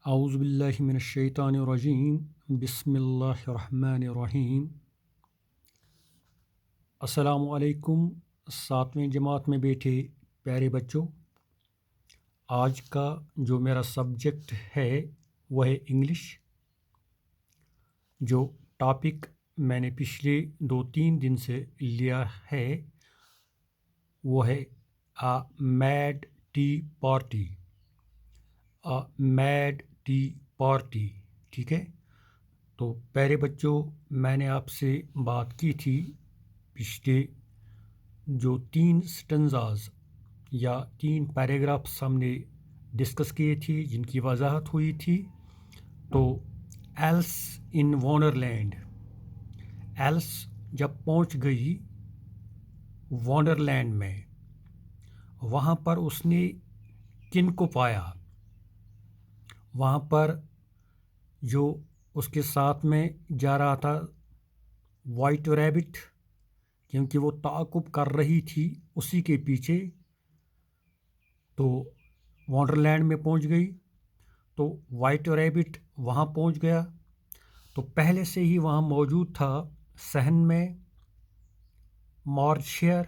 औज़ु बिल्लाहि मिनश्शैतानिर्रजीम बिस्मिल्लाहिर्रहमानिर्रहीम। अस्सलामु अलैकुम। सातवीं जमात में बैठे प्यारे बच्चों, आज का जो मेरा सब्जेक्ट है वह है इंग्लिश। जो टॉपिक मैंने पिछले 2-3 दिन से लिया है वो है a mad T party. A mad T party, ठीक है। तो प्यारे बच्चों, मैंने आपसे बात की थी पिछले जो 3 स्टेंजाज या 3 पैराग्राफ्स हमने डिस्कस किए थे जिनकी वजाहत हुई थी। तो एल्स इन वंडरलैंड, एल्स जब पहुंच गई वंडरलैंड में, वहाँ पर उसने किन को पाया? वहाँ पर जो उसके साथ में जा रहा था वाइट रैबिट, क्योंकि वो ताक़ुब कर रही थी उसी के पीछे। तो वंडरलैंड में पहुंच गई तो वाइट रैबिट वहाँ पहुंच गया। तो पहले से ही वहाँ मौजूद था सहन में मार्शर,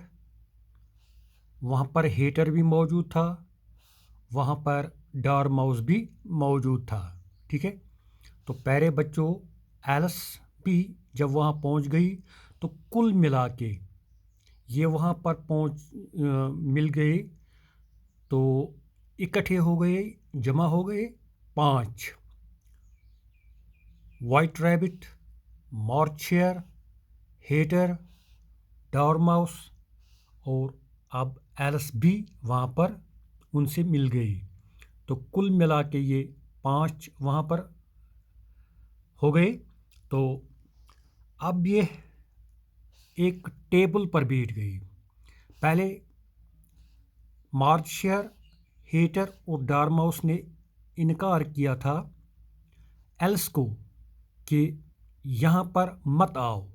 वहाँ पर हेटर भी मौजूद था, वहाँ पर डॉरमाउस भी मौजूद था, ठीक है। तो प्यारे बच्चों, एलिस भी जब वहाँ पहुँच गई तो कुल मिला के ये वहाँ पर मिल गए, तो इकट्ठे हो गए, जमा हो गए 5: वाइट रैबिट, मार्शर, हेटर, डॉरमाउस, और अब एलिस भी वहाँ पर उनसे मिल गई। तो कुल मिला के ये 5 वहाँ पर हो गए। तो अब ये एक टेबल पर बैठ गई। पहले मार्शर, हेटर और डॉरमाउस ने इनकार किया था एलिस को कि यहाँ पर मत आओ,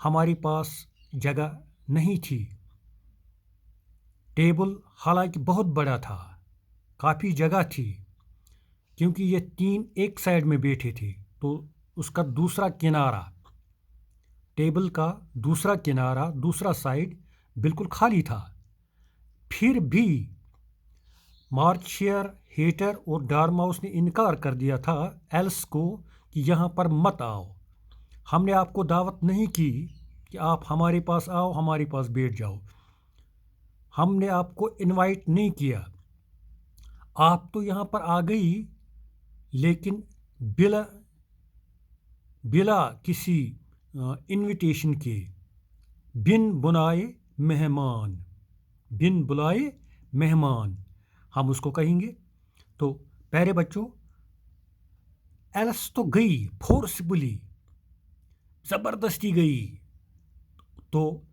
हमारे पास जगह नहीं थी। टेबल हालांकि बहुत बड़ा था, काफ़ी जगह थी, क्योंकि ये 3 एक साइड में बैठे थे। तो उसका दूसरा किनारा, टेबल का दूसरा किनारा, दूसरा साइड बिल्कुल खाली था। फिर भी मार्शर, हेटर और डॉरमाउस ने इनकार कर दिया था एलिस को कि यहाँ पर मत आओ, हमने आपको दावत नहीं की कि आप हमारे पास आओ, हमारे पास बैठ जाओ, हमने आपको इनवाइट नहीं किया। आप तो यहाँ पर आ गई, लेकिन बिला बिला किसी इनविटेशन के, बिन बुलाए मेहमान, बिन बुलाए मेहमान हम उसको कहेंगे। तो प्यारे बच्चों, एलिस तो गई फोर्सफुली, ज़बरदस्ती गई। तो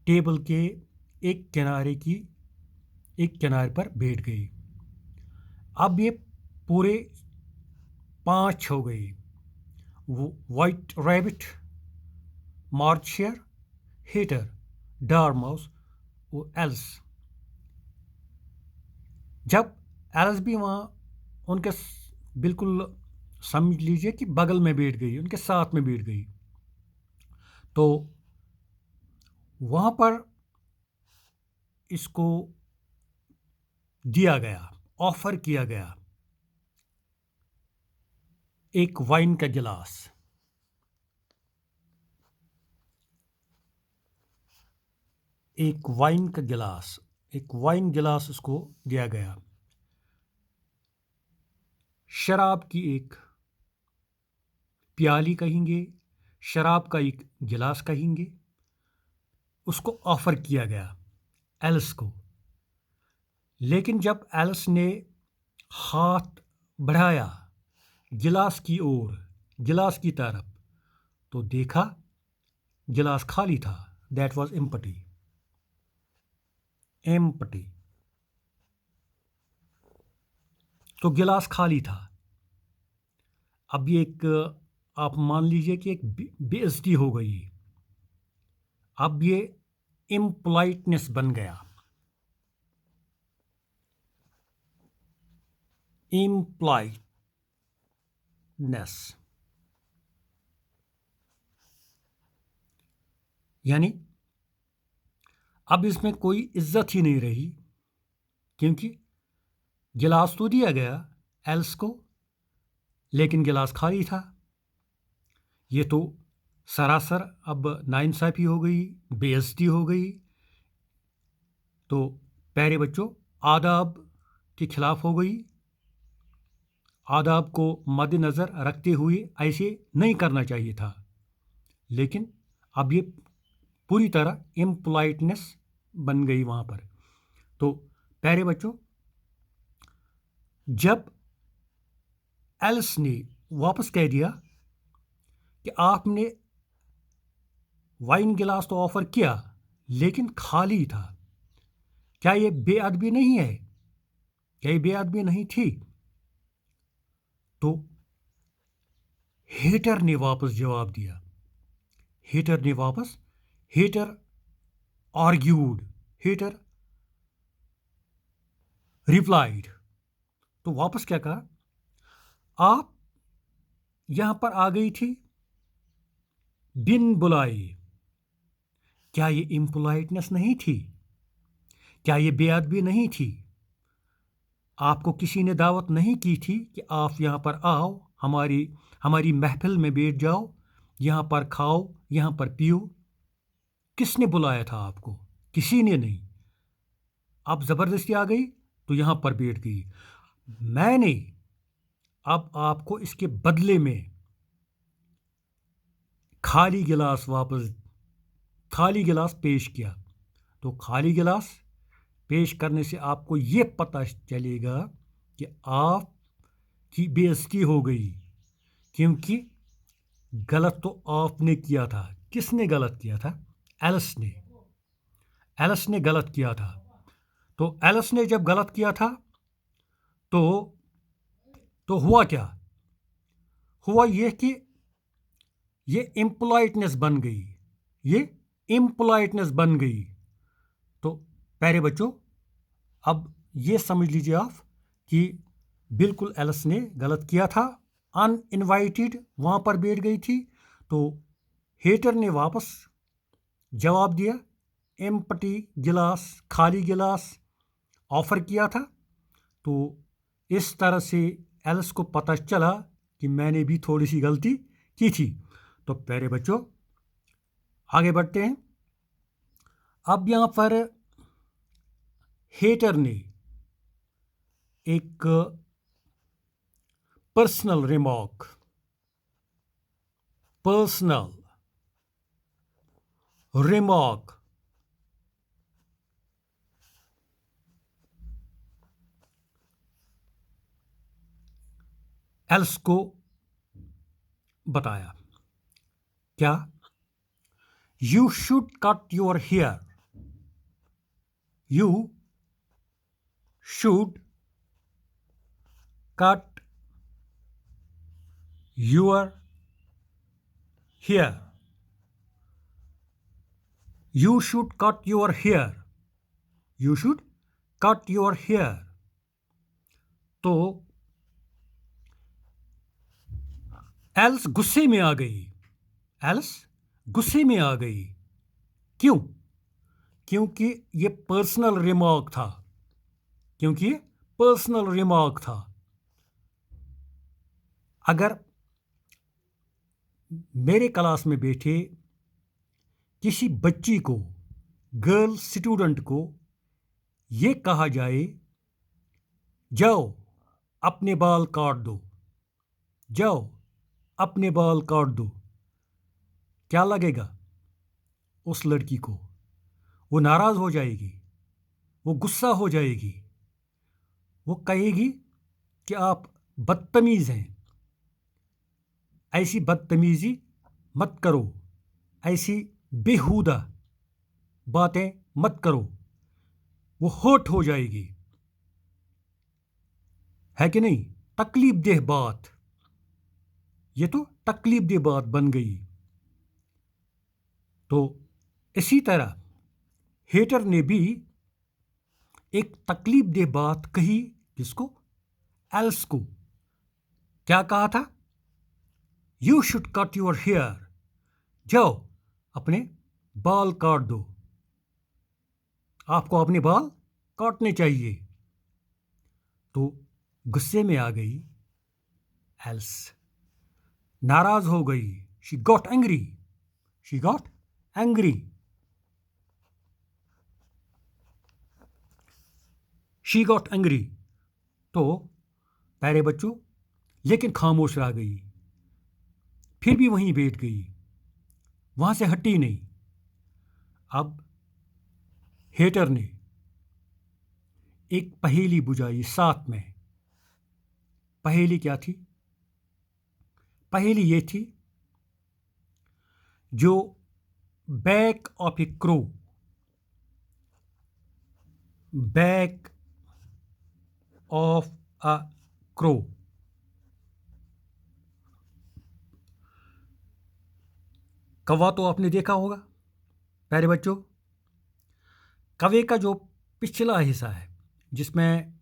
टेबल के एक किनारे पर बैठ गई। अब ये पूरे 5 हो गए: वाइट रैबिट, मार्शर, हेटर, डॉरमाउस और एलिस। जब एलिस भी वहाँ उनके बिल्कुल समझ लीजिए कि बगल में बैठ गई, उनके साथ में बैठ गई, तो वहाँ पर इसको दिया गया, ऑफर किया गया एक वाइन का गिलास। एक वाइन गिलास उसको दिया गया। शराब की एक प्याली कहेंगे, शराब का एक गिलास कहेंगे, उसको ऑफर किया गया एलिस को। लेकिन जब एलिस ने हाथ बढ़ाया गिलास की ओर, गिलास की तरफ, तो देखा गिलास खाली था। That was empty, empty. तो गिलास खाली था। अब ये एक, आप मान लीजिए कि एक बेइज्जती हो गई। अब ये इम्पोलाइटनेस बन गया। इम्प्लाइडनेस, यानी अब इसमें कोई इज्जत ही नहीं रही, क्योंकि गिलास तो दिया गया एल्स को, लेकिन गिलास खाली था। ये तो सरासर अब नाइंसाफ़ी हो गई, बेइज्जती हो गई। तो प्यारे बच्चों, आदाब के खिलाफ हो गई। आदाब को मद्देनज़र रखते हुए ऐसे नहीं करना चाहिए था, लेकिन अब ये पूरी तरह इम्पोलाइटनेस बन गई वहाँ पर। तो प्यारे बच्चों, जब एल्स ने वापस कह दिया कि आपने वाइन गिलास तो ऑफर किया लेकिन खाली था, क्या ये बेअदबी नहीं है? क्या ये बेअदबी नहीं थी? तो हेटर ने वापस जवाब दिया। Hater argued, hater replied. तो वापस क्या कहा? आप यहां पर आ गई थी बिन बुलाए। क्या ये इम्पोलाइटनेस नहीं थी? क्या ये बेअदबी नहीं थी? आपको किसी ने दावत नहीं की थी कि आप यहाँ पर आओ, हमारी महफिल में बैठ जाओ, यहाँ पर खाओ, यहाँ पर पियो। किसने बुलाया था आपको? किसी ने नहीं। आप ज़बरदस्ती आ गई तो यहाँ पर बैठ गई। मैंने अब आपको इसके बदले में खाली गिलास पेश किया। तो खाली गिलास पेश करने से आपको ये पता चलेगा कि आपकी बेइज्जती हो गई, क्योंकि गलत तो आपने किया था। किसने गलत किया था? एलिस ने गलत किया था। तो एलिस ने जब गलत किया था तो हुआ क्या? हुआ ये कि ये इम्पोलाइटनेस बन गई। तो प्यारे बच्चों, अब ये समझ लीजिए आप कि बिल्कुल एलिस ने गलत किया था। अनइनवाइटेड वहाँ पर बैठ गई थी। तो हेटर ने वापस जवाब दिया, एम्प्टी गिलास, खाली गिलास ऑफर किया था। तो इस तरह से एलिस को पता चला कि मैंने भी थोड़ी सी गलती की थी। तो प्यारे बच्चों, आगे बढ़ते हैं। अब यहाँ पर हेटर ने एक पर्सनल रिमार्क एल्स को बताया। क्या? You should cut your hair. You should cut your hair. You should cut your hair. You should cut your hair. तो एल्स गुस्से में आ गई। क्यों? क्योंकि ये पर्सनल रिमार्क था। अगर मेरे क्लास में बैठे किसी बच्ची को, गर्ल स्टूडेंट को, ये कहा जाए, जाओ अपने बाल काट दो, क्या लगेगा उस लड़की को? वो नाराज़ हो जाएगी, वो गुस्सा हो जाएगी, वो कहेगी कि आप बदतमीज़ हैं, ऐसी बदतमीज़ी मत करो, ऐसी बेहुदा बातें मत करो। वो हर्ट हो जाएगी, है कि नहीं? तकलीफदेह बात, ये तो तकलीफदेह बात बन गई। तो इसी तरह हेटर ने भी एक तकलीफदेह बात कही। किसको? एल्स को क्या कहा था? You should cut your hair, जाओ अपने बाल काट दो, आपको अपने बाल काटने चाहिए। तो गुस्से में आ गई एल्स, नाराज हो गई। She got angry, she got angry, she got angry. तो प्यारे बच्चों, लेकिन खामोश रह गई, फिर भी वहीं बैठ गई, वहां से हटी नहीं। अब हेटर ने एक पहेली बुझाई साथ में। पहेली क्या थी? पहेली ये थी, जो back of A crow, back of a crow, कौवा तो आपने देखा होगा प्यारे बच्चों। कौवे का जो पिछला हिस्सा है जिसमें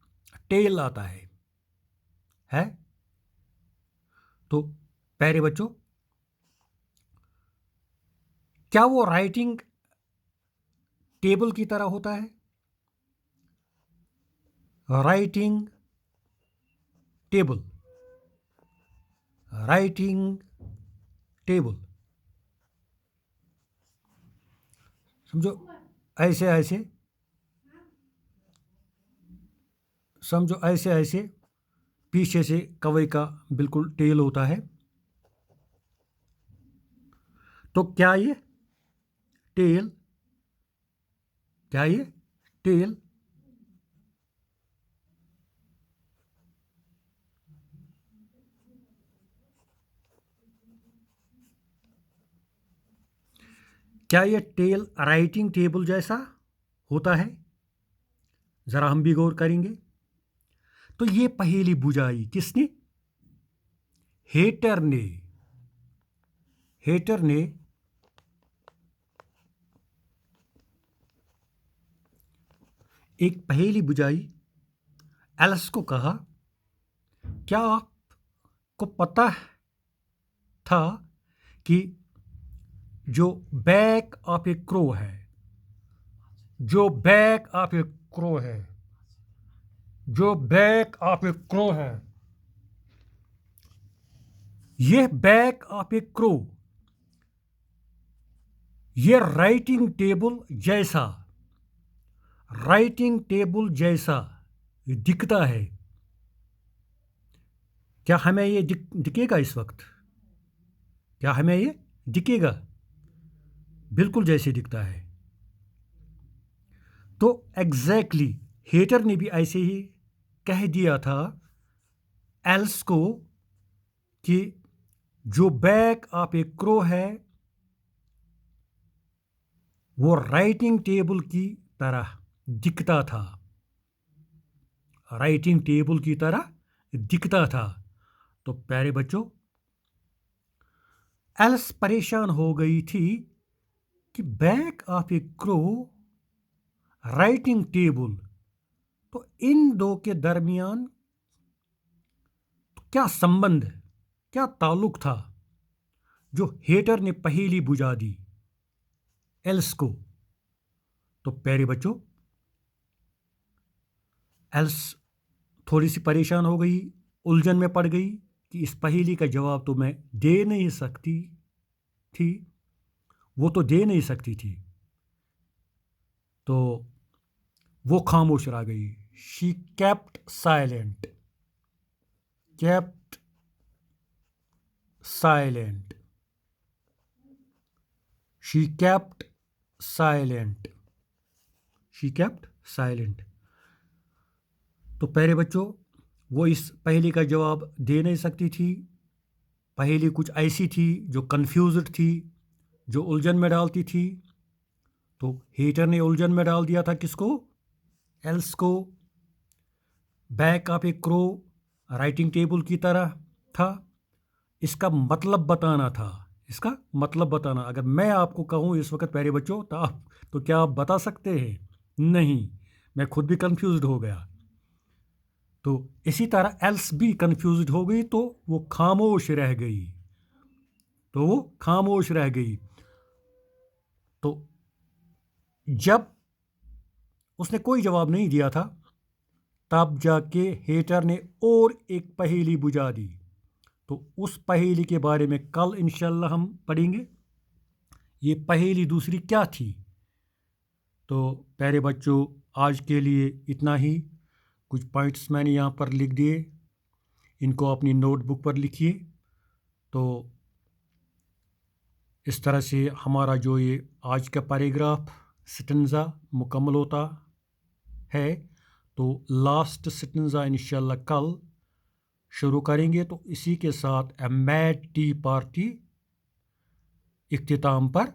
टेल आता है? तो प्यारे बच्चों, क्या वो राइटिंग टेबल की तरह होता है? राइटिंग टेबल, राइटिंग टेबल, समझो ऐसे ऐसे, समझो ऐसे ऐसे पीछे से कौवे का बिल्कुल टेल होता है। तो क्या ये टेल, क्या ये टेल क्या ये टेल राइटिंग टेबल जैसा होता है? जरा हम भी गौर करेंगे। तो ये पहेली बुझाई किसने? हेटर ने। हेटर ने एक पहेली बुझाई, एल्स को कहा, क्या आपको पता था कि जो बैक ऑफ ए क्रो है, जो बैक ऑफ ए क्रो है, जो बैक ऑफ ए क्रो है, ये बैक ऑफ ए क्रो, ये राइटिंग टेबल जैसा, राइटिंग टेबल जैसा दिखता है। क्या हमें ये दिखेगा इस वक्त? क्या हमें ये दिखेगा? बिल्कुल जैसे दिखता है। तो एग्जैक्टली हेटर ने भी ऐसे ही कह दिया था एल्स को कि जो बैक ऑफ ए क्रो है वो राइटिंग टेबल की तरह दिखता था, राइटिंग टेबल की तरह दिखता था। तो प्यारे बच्चों, एल्स परेशान हो गई थी कि back of A crow, writing table, तो इन दो के दरमियान क्या संबंध, क्या ताल्लुक था? जो हेटर ने पहेली बुझा दी एल्स को। तो प्यारे बच्चों, एल्स थोड़ी सी परेशान हो गई, उलझन में पड़ गई कि इस पहेली का जवाब तो मैं दे नहीं सकती थी, वो तो दे नहीं सकती थी। तो वो खामोश रह गई। She kept silent, kept silent, she kept silent, she kept silent. तो प्यारे बच्चों, वो इस पहेली का जवाब दे नहीं सकती थी। पहेली कुछ ऐसी थी जो कंफ्यूज्ड थी, जो उलझन में डालती थी। तो हेटर ने उलझन में डाल दिया था किसको? एल्स को। Back of A crow writing table की तरह था। इसका मतलब बताना था, इसका मतलब बताना। अगर मैं आपको कहूँ इस वक्त प्यारे बच्चों, तो क्या आप बता सकते हैं? नहीं, मैं खुद भी कंफ्यूज्ड हो गया। तो इसी तरह एल्स भी कंफ्यूज्ड हो गई तो वो खामोश रह गई। तो जब उसने कोई जवाब नहीं दिया था, तब जाके हेटर ने और एक पहेली बुझा दी। तो उस पहेली के बारे में कल इंशाल्लाह हम पढ़ेंगे। ये पहेली दूसरी क्या थी? तो प्यारे बच्चों, आज के लिए इतना ही। कुछ पॉइंट्स मैंने यहाँ पर लिख दिए, इनको अपनी नोटबुक पर लिखिए। तो इस तरह से हमारा जो ये आज का पैराग्राफ स्टेंजा मुकम्मल होता है। तो लास्ट स्टेंजा इंशाल्लाह कल शुरू करेंगे। तो इसी के साथ ए मैड टी पार्टी इख्तिताम पर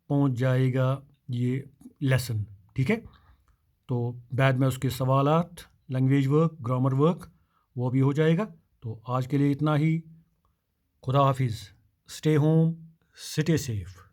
पहुंच जाएगा ये लेसन। ठीक है, तो बाद में उसके सवालात, लैंग्वेज वर्क, ग्रामर वर्क वो भी हो जाएगा। तो आज के लिए इतना ही। खुदा हाफिज़। Stay home, stay safe.